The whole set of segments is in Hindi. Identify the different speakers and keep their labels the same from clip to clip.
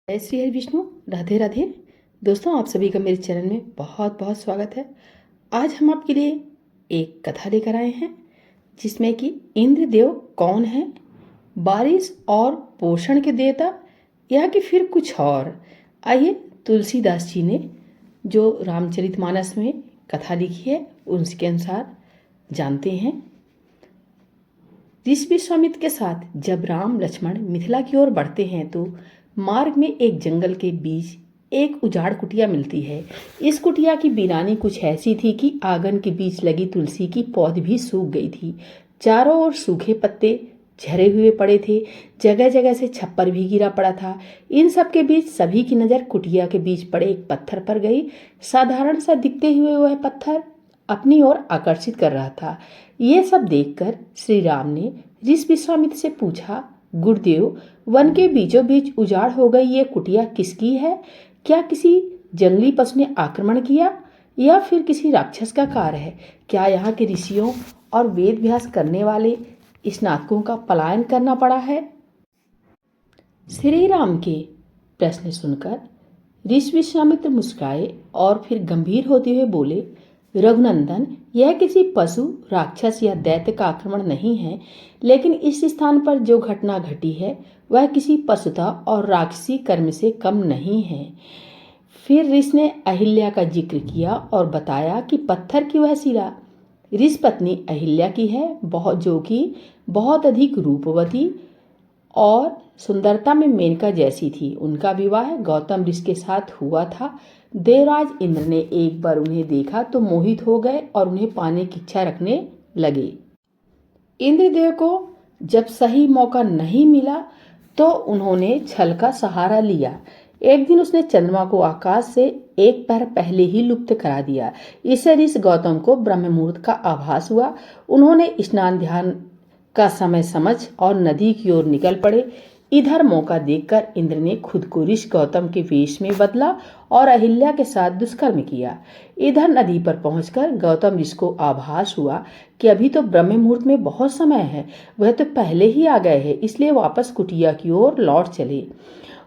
Speaker 1: जय श्री हरि विष्णु। राधे राधे। दोस्तों, आप सभी का मेरे चैनल में बहुत बहुत स्वागत है। आज हम आपके लिए एक कथा लेकर आए हैं जिसमें कि इंद्रदेव कौन है, बारिश और पोषण के देवता या कि फिर कुछ और। आइए, तुलसीदास जी ने जो रामचरितमानस में कथा लिखी है उसके अनुसार जानते हैं। ऋषि विश्वामित्र के साथ जब राम लक्ष्मण मिथिला की ओर बढ़ते हैं तो मार्ग में एक जंगल के बीच एक उजाड़ कुटिया मिलती है। इस कुटिया की वीरानी कुछ ऐसी थी कि आंगन के बीच लगी तुलसी की पौध भी सूख गई थी। चारों ओर सूखे पत्ते झरे हुए पड़े थे, जगह जगह से छप्पर भी गिरा पड़ा था। इन सब के बीच सभी की नज़र कुटिया के बीच पड़े एक पत्थर पर गई। साधारण सा दिखते हुए वह पत्थर अपनी ओर आकर्षित कर रहा था। ये सब देखकर श्री राम ने ऋषि विश्वामित्र से पूछा, गुरुदेव, वन के बीचों बीच उजाड़ हो गई ये कुटिया किसकी है? क्या किसी जंगली पशु ने आक्रमण किया या फिर किसी राक्षस का कार्य है? क्या यहाँ के ऋषियों और वेद अभ्यास करने वाले स्नातकों का पलायन करना पड़ा है? श्री राम के प्रश्न सुनकर ऋषि विश्वामित्र मुस्कुराए और फिर गंभीर होते हुए बोले, रघुनंदन, यह किसी पशु, राक्षस या दैत्य का आक्रमण नहीं है, लेकिन इस स्थान पर जो घटना घटी है वह किसी पशुता और राक्षसी कर्म से कम नहीं है। फिर ऋषि ने अहिल्या का जिक्र किया और बताया कि पत्थर की वह शिला ऋषि पत्नी अहिल्या की है, जो कि बहुत अधिक रूपवती और सुंदरता में मेनका जैसी थी। उनका विवाह गौतम ऋषि के साथ हुआ था। देवराज इंद्र ने एक बार उन्हें देखा तो मोहित हो गए और उन्हें पाने की इच्छा रखने लगे। इंद्रदेव को जब सही मौका नहीं मिला तो उन्होंने छल का सहारा लिया। एक दिन उसने चंद्रमा को आकाश से एक पैर पहले ही लुप्त करा दिया। इससे ऋषि गौतम को ब्रह्म मुहूर्त का आभास हुआ। उन्होंने स्नान ध्यान का समय समझ और नदी की ओर निकल पड़े। इधर मौका देखकर इंद्र ने खुद को ऋषि गौतम के वेश में बदला और अहिल्या के साथ दुष्कर्म किया। इधर नदी पर पहुंचकर गौतम ऋषि को आभास हुआ कि अभी तो ब्रह्म मुहूर्त में बहुत समय है, वह तो पहले ही आ गए हैं, इसलिए वापस कुटिया की ओर लौट चले।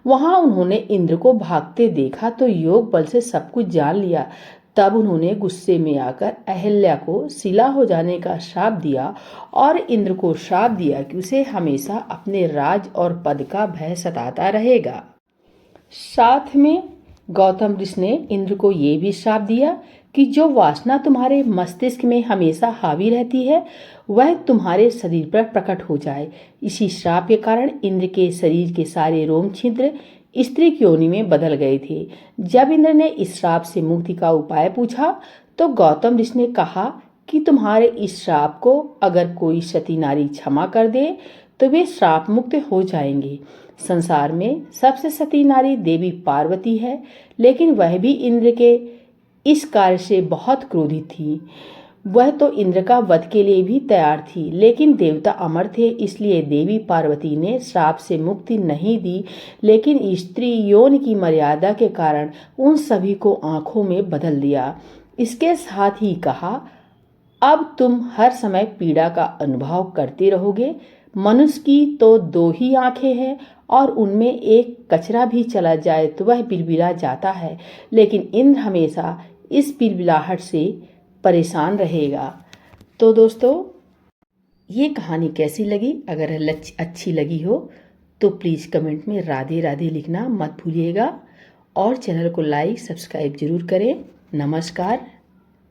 Speaker 1: वहां उन्होंने इंद्र को भागते देखा तो योग बल से सब कुछ जान लिया। तब उन्होंने गुस्से में आकर अहिल्या को शिला हो जाने का श्राप दिया और इंद्र को श्राप दिया कि उसे हमेशा अपने राज और पद का भय सताता रहेगा। साथ में गौतम ऋषि ने इंद्र को ये भी श्राप दिया कि जो वासना तुम्हारे मस्तिष्क में हमेशा हावी रहती है वह तुम्हारे शरीर पर प्रकट हो जाए। इसी श्राप के कारण इंद्र के शरीर के सारे रोम छिद्र स्त्री की योनि में बदल गए थे। जब इंद्र ने इस श्राप से मुक्ति का उपाय पूछा तो गौतम ऋषि ने कहा कि तुम्हारे इस श्राप को अगर कोई सती नारी क्षमा कर दे तो वे श्राप मुक्त हो जाएंगे। संसार में सबसे सती नारी देवी पार्वती है, लेकिन वह भी इंद्र के इस कार्य से बहुत क्रोधित थी। वह तो इंद्र का वध के लिए भी तैयार थी, लेकिन देवता अमर थे, इसलिए देवी पार्वती ने श्राप से मुक्ति नहीं दी। लेकिन स्त्री यौन की मर्यादा के कारण उन सभी को आंखों में बदल दिया। इसके साथ ही कहा, अब तुम हर समय पीड़ा का अनुभव करते रहोगे। मनुष्य की तो दो ही आंखें हैं और उनमें एक कचरा भी चला जाए तो वह बिलबिला जाता है, लेकिन इंद्र हमेशा इस बिलबिलाहट से परेशान रहेगा। तो दोस्तों, ये कहानी कैसी लगी? अगर अच्छी लगी हो तो प्लीज़ कमेंट में राधे राधे लिखना मत भूलिएगा और चैनल को लाइक सब्सक्राइब जरूर करें। नमस्कार।